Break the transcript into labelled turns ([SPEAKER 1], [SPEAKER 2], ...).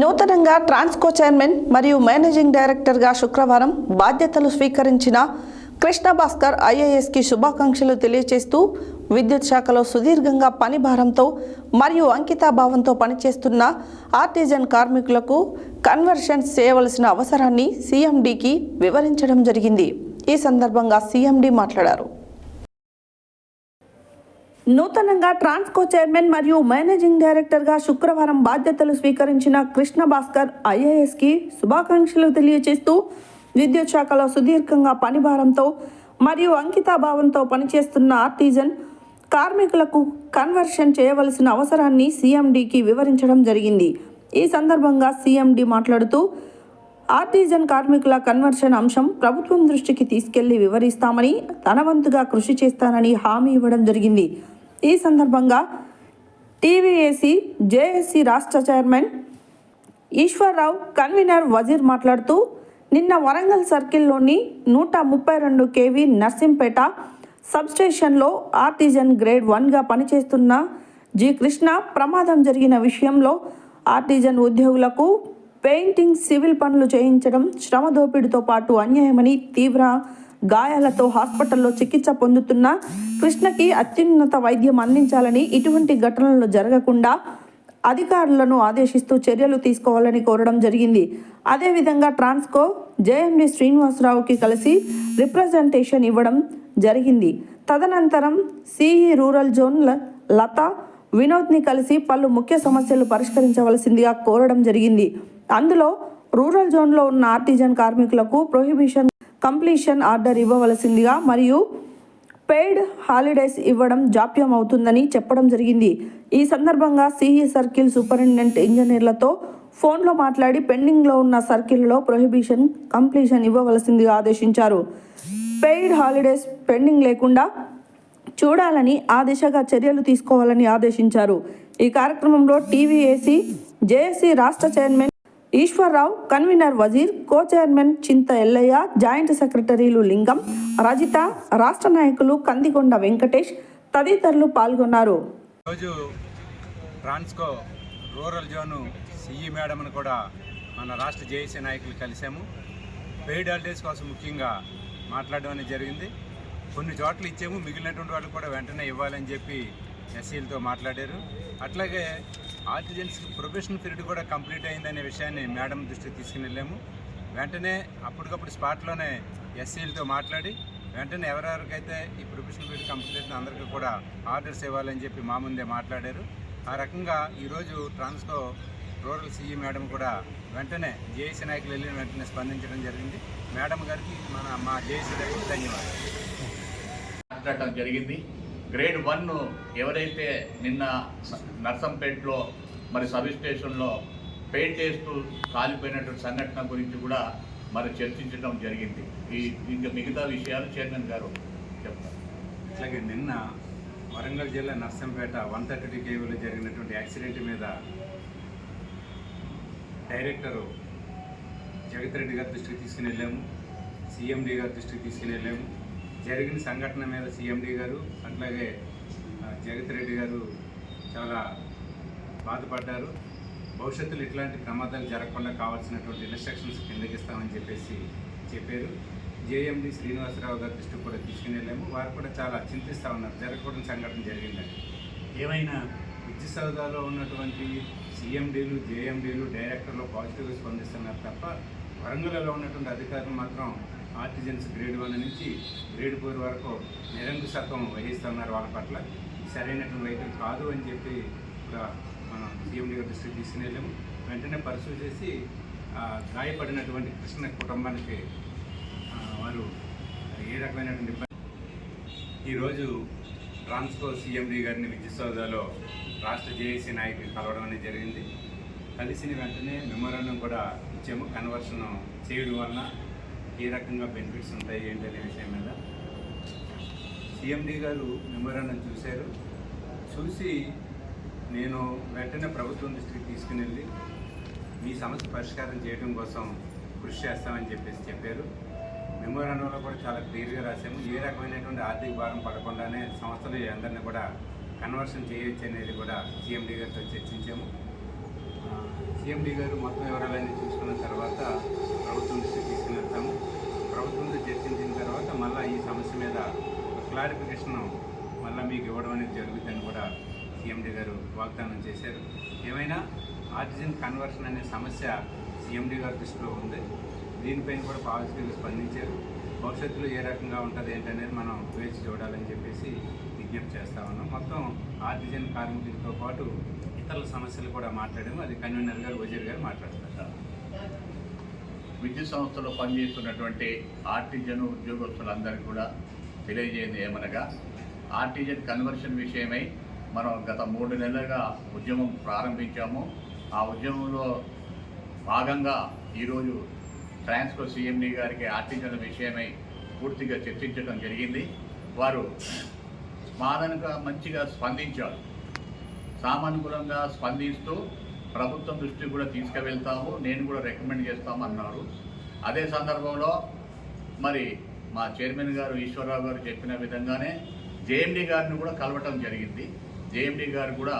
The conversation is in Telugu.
[SPEAKER 1] నూతనంగా ట్రాన్స్కో చైర్మన్ మరియు మేనేజింగ్ డైరెక్టర్గా శుక్రవారం బాధ్యతలు స్వీకరించిన కృష్ణ భాస్కర్ ఐఏఎస్కి శుభాకాంక్షలు తెలియజేస్తూ విద్యుత్ శాఖలో సుదీర్ఘంగా పని భారంతో మరియు అంకితాభావంతో పనిచేస్తున్న ఆర్టిజన్ కార్మికులకు కన్వర్షన్స్ చేయవలసిన అవసరాన్ని సీఎండీకి వివరించడం జరిగింది. ఈ సందర్భంగా సీఎండీ మాట్లాడారు. నూతనంగా ట్రాన్స్కో చైర్మన్ మరియు మేనేజింగ్ డైరెక్టర్గా శుక్రవారం బాధ్యతలు స్వీకరించిన కృష్ణ భాస్కర్ ఐఏఎస్కి శుభాకాంక్షలు తెలియజేస్తూ విద్యుత్ శాఖలో సుదీర్ఘంగా పనిభారంతో మరియు అంకితాభావంతో పనిచేస్తున్న ఆర్టిజన్ కార్మికులకు కన్వర్షన్ చేయవలసిన అవసరాన్ని సీఎండీకి వివరించడం జరిగింది. ఈ సందర్భంగా సీఎండీ మాట్లాడుతూ ఆర్టిజన్ కార్మికుల కన్వర్షన్ అంశం ప్రభుత్వం దృష్టికి తీసుకెళ్లి వివరిస్తామని, తన వంతుగా కృషి చేస్తానని హామీ ఇవ్వడం జరిగింది. ఈ సందర్భంగా టీవీఏసీ జేఏసీ రాష్ట్ర చైర్మన్ ఈశ్వర్రావు, కన్వీనర్ వజీర్ మాట్లాడుతూ నిన్న Warangal సర్కిల్లోని 132 kV Narsampet సబ్స్టేషన్లో artisan grade 1గా పనిచేస్తున్న జి కృష్ణ ప్రమాదం జరిగిన విషయంలో ఆర్టిజన్ ఉద్యోగులకు పెయింటింగ్, సివిల్ పనులు చేయించడం శ్రమ దోపిడీతో పాటు అన్యాయమని, తీవ్ర గాయాలతో హాస్పిటల్లో చికిత్స పొందుతున్న కృష్ణకి అత్యున్నత వైద్యం అందించాలని, ఇటువంటి ఘటనలు జరగకుండా అధికారులను ఆదేశిస్తూ చర్యలు తీసుకోవాలని కోరడం జరిగింది. అదేవిధంగా ట్రాన్స్కో జేఎండీ శ్రీనివాసరావుకి కలిసి రిప్రజెంటేషన్ ఇవ్వడం జరిగింది. తదనంతరం సిఈ రూరల్ జోన్ లత వినోద్ని కలిసి పలు ముఖ్య సమస్యలు పరిష్కరించవలసిందిగా కోరడం జరిగింది. అందులో రూరల్ జోన్లో ఉన్న ఆర్టిజన్ కార్మికులకు ప్రొహిబిషన్ కంప్లీషన్ ఆర్డర్ ఇవ్వవలసిందిగా మరియు పెయిడ్ హాలిడేస్ ఇవ్వడం జాప్యం అవుతుందని చెప్పడం జరిగింది. ఈ సందర్భంగా సిఈ సర్కిల్ సూపరింటెండెంట్ ఇంజనీర్లతో ఫోన్లో మాట్లాడి పెండింగ్లో ఉన్న సర్కిల్లో ప్రొహిబిషన్ కంప్లీషన్ ఇవ్వవలసిందిగా ఆదేశించారు. పెయిడ్ హాలిడేస్ పెండింగ్ లేకుండా చూడాలని, ఆ దిశగా చర్యలు తీసుకోవాలని ఆదేశించారు. ఈ కార్యక్రమంలో టీవీఏసీ జేఏసీ రాష్ట్ర చైర్మన్ ఈశ్వర్రావు, కన్వీనర్ వజీర్, కో చైర్మన్ చింత ఎల్లయ్య, జాయింట్ సెక్రటరీలు లింగం, రజిత, రాష్ట్ర నాయకులు కందికొండ వెంకటేష్ తదితరులు పాల్గొన్నారు.
[SPEAKER 2] రోజు ట్రాన్స్కో రూరల్ జోను సిఈ మేడంను కూడా మన రాష్ట్ర జేఏసీ నాయకులు కలిసాము. పెయిడ్ హాలిడేస్ కోసం ముఖ్యంగా మాట్లాడడం అనేది జరిగింది. కొన్ని చోట్ల ఇచ్చాము, మిగిలినటువంటి వాళ్ళు కూడా వెంటనే ఇవ్వాలని చెప్పి ఎస్సీలతో మాట్లాడారు. అట్లాగే ఆర్టిజన్స్ ప్రొబేషన్ పీరియడ్ కూడా కంప్లీట్ అయిందనే విషయాన్ని మేడం దృష్టికి తీసుకుని వెళ్ళాము. వెంటనే అప్పటికప్పుడు స్పాట్లోనే ఎస్సీలతో మాట్లాడి వెంటనే ఎవరెవరికైతే ఈ ప్రొబేషన్ పీరియడ్ కంప్లీట్ అయితే అందరికీ కూడా ఆర్డర్స్ ఇవ్వాలని చెప్పి మా ముందే మాట్లాడారు. ఆ రకంగా ఈరోజు ట్రాన్స్కో రూరల్ సిఈ మేడం కూడా వెంటనే జేఏసీ నాయకులు వెళ్ళిన వెంటనే స్పందించడం జరిగింది. మేడం గారికి మా జేఏసీ గారికి ధన్యవాదాలు
[SPEAKER 3] మాట్లాడటం జరిగింది. గ్రేడ్ 1 ఎవరైతే నిన్న నర్సంపేటలో మరి సబ్ స్టేషన్లో పెయింట్ వేస్తూ కాలిపోయినటువంటి సంఘటన గురించి కూడా మరి చర్చించడం జరిగింది. ఇంకా మిగతా విషయాలు చైర్మన్ గారు చెప్తారు.
[SPEAKER 2] అట్లాగే నిన్న వరంగల్ జిల్లా నర్సంపేట 132 kVలో జరిగినటువంటి యాక్సిడెంట్ మీద డైరెక్టరు జగత్ రెడ్డి గారి దృష్టికి తీసుకుని వెళ్ళాము, సీఎండీ గారి దృష్టికి తీసుకుని వెళ్ళాము. జరిగిన సంఘటన మీద సీఎండీ గారు అట్లాగే జగత్ రెడ్డి గారు చాలా బాధపడ్డారు. భవిష్యత్తులో ఇట్లాంటి ప్రమాదాలు జరగకుండా కావాల్సినటువంటి ఇన్స్ట్రక్షన్స్ కిందకి ఇస్తామని చెప్పారు. జేఎండీ శ్రీనివాసరావు గారి దృష్టికి కూడా తీసుకుని వెళ్ళాము. వారు కూడా చాలా చింతిస్తూ ఉన్నారు, జరగకూడని సంఘటన జరిగిందని. ఏమైనా విద్యుత్ సౌదాలో ఉన్నటువంటి సీఎండీలు, జేఎండీలు, డైరెక్టర్లు పాజిటివ్గా స్పందిస్తున్నారు తప్ప వరంగల్లో ఉన్నటువంటి అధికారులు మాత్రం ఆర్టిజన్స్ గ్రేడ్ 1 నుంచి గ్రేడ్ 4 వరకు నిరంకుశత్వం వహిస్తున్నారు. వాళ్ళ పట్ల సరైనటువంటి వైఖరి కాదు అని చెప్పి కూడా మనం సీఎండీ గారి దృష్టికి తీసుకుని వెళ్ళాము. వెంటనే పరిశీలి చేసి గాయపడినటువంటి కృష్ణ కుటుంబానికి వారు ఏ రకమైనటువంటి ఈరోజు ట్రాన్స్కో సీఎండీ గారిని విద్యుత్ సౌదాలో రాష్ట్ర జేఏసీ నాయకులు కలవడం అనేది జరిగింది. కలిసిన వెంటనే మెమోరాండం కూడా ఇచ్చాము. కన్వర్షన్ చేయడం వలన ఏ రకంగా బెనిఫిట్స్ ఉంటాయి ఏంటి అనే విషయం మీద సీఎండీ గారు మెమోరాండం చూసి నేను వెంటనే ప్రభుత్వం దృష్టికి తీసుకుని వెళ్ళి మీ సమస్య పరిష్కారం చేయడం కోసం కృషి చేస్తామని చెప్పారు. మెమోరాండంలో కూడా చాలా క్లియర్గా రాసాము. ఏ రకమైనటువంటి ఆర్థిక భారం పడకుండానే సంస్థలు అందరినీ కూడా కన్వర్షన్ చేయొచ్చు అనేది కూడా సీఎండీ గారితో చర్చించాము. సిఎండి గారు మొత్తం వివరాలన్నీ చూసుకున్న తర్వాత ప్రభుత్వం దృష్టికి తీసుకుని వెళ్తాము. ప్రభుత్వంతో చర్చించిన తర్వాత మళ్ళీ ఈ సమస్య మీద క్లారిఫికేషన్ మళ్ళీ మీకు ఇవ్వడం అనేది జరుగుతుందని కూడా సిఎండి గారు వాగ్దానం చేశారు. ఏమైనా ఆర్టిజన్ కన్వర్షన్ అనే సమస్య సిఎండి గారి దృష్టిలో ఉంది. దీనిపైన కూడా పాజిటివ్గా స్పందించారు. భవిష్యత్తులో ఏ రకంగా ఉంటుంది ఏంటనేది మనం వేచి చూడాలని చెప్పేసి విజ్ఞప్తి చేస్తా ఉన్నాం. మొత్తం ఆర్టిజన్ కార్మికులతో పాటు ఇతరుల సమస్యలు కూడా మాట్లాడాము. అది కన్వీనర్ గారు వజీర్ గారు మాట్లాడతారు.
[SPEAKER 3] విద్యుత్ సంస్థలో పనిచేస్తున్నటువంటి ఆర్టిజన్ ఉద్యోగస్తులందరికీ కూడా తెలియజేయండి ఏమనగా, ఆర్టిజన్ కన్వర్షన్ విషయమై మనం గత 3 నెలలుగా ఉద్యమం ప్రారంభించాము. ఆ ఉద్యమంలో భాగంగా ఈరోజు ట్రాన్స్కో సిఎండి గారికి ఆర్టిజన్ విషయమై పూర్తిగా చర్చించడం జరిగింది. వారు మంచిగా స్పందించారు. సామానుకూలంగా స్పందిస్తూ ప్రభుత్వం దృష్టికి కూడా తీసుకువెళ్తాము, నేను కూడా రికమెండ్ చేస్తామన్నారు. అదే సందర్భంలో మరి మా చైర్మన్ గారు ఈశ్వరరావు గారు చెప్పిన విధంగానే జేఎండి గారిని కూడా కలవటం జరిగింది. జేఎండి గారు కూడా